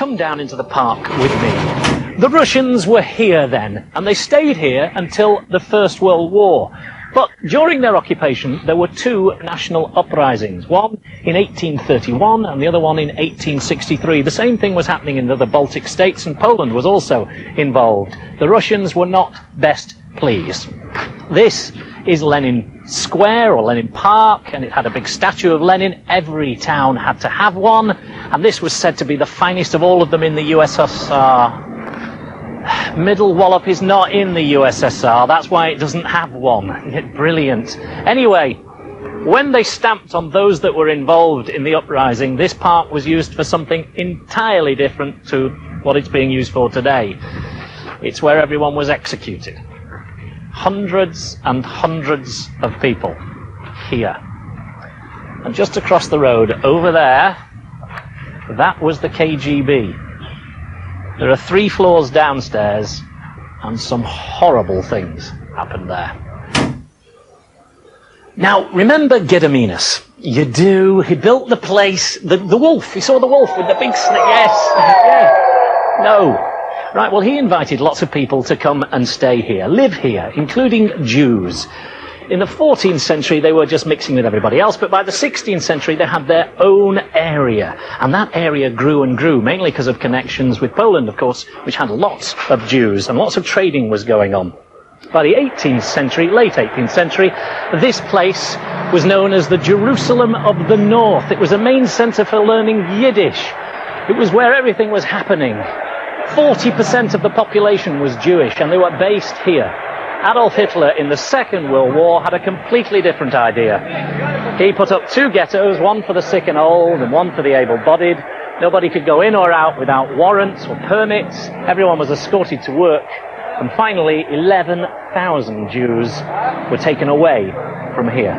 come down into the park with me. The Russians were here then, and they stayed here until the First World War. But during their occupation, there were two national uprisings, one in 1831 and the other one in 1863. The same thing was happening in the other Baltic states, and Poland was also involved. The Russians were not best pleased. This is Lenin Square, or Lenin Park, and it had a big statue of Lenin. Every town had to have one, and this was said to be the finest of all of them in the USSR. Middle Wallop is not in the USSR, that's why it doesn't have one. Brilliant. Anyway, when they stamped on those that were involved in the uprising, this park was used for something entirely different to what it's being used for today. It's where everyone was executed. Hundreds and hundreds of people here. And just across the road, over there, that was the KGB. There are 3 floors downstairs, and some horrible things happened there. Now, remember Gediminas? You do. He built the place, the wolf. You saw the wolf with the big snake. Yes. Yeah. No. Right, well, he invited lots of people to come and stay here, live here, including Jews. In the 14th century, they were just mixing with everybody else, but by the 16th century, they had their own area. And that area grew and grew, mainly because of connections with Poland, of course, which had lots of Jews, and lots of trading was going on. By the 18th century, late 18th century, this place was known as the Jerusalem of the North. It was a main center for learning Yiddish. It was where everything was happening. 40% of the population was Jewish, and they were based here. Adolf Hitler in the Second World War had a completely different idea. He put up 2 ghettos, one for the sick and old and one for the able-bodied. Nobody could go in or out without warrants or permits. Everyone was escorted to work. And finally, 11,000 Jews were taken away from here.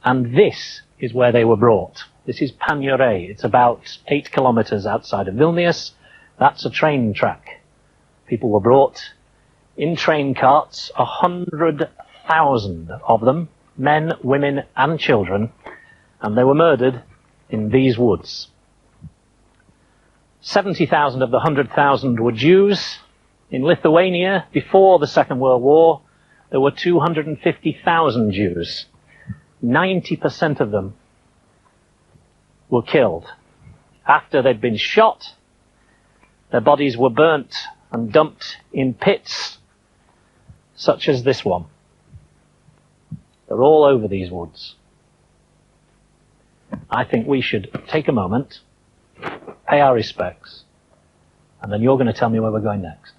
And this is where they were brought. This is Paniore. It's about 8 kilometers outside of Vilnius. That's a train track. People were brought in train carts, 100,000 of them, men, women, and children, and they were murdered in these woods. 70,000 of the 100,000 were Jews. In Lithuania, before the Second World War, there were 250,000 Jews. 90% of them were killed. After they'd been shot, their bodies were burnt and dumped in pits, such as this one. They're all over these woods. I think we should take a moment, pay our respects, and then you're going to tell me where we're going next.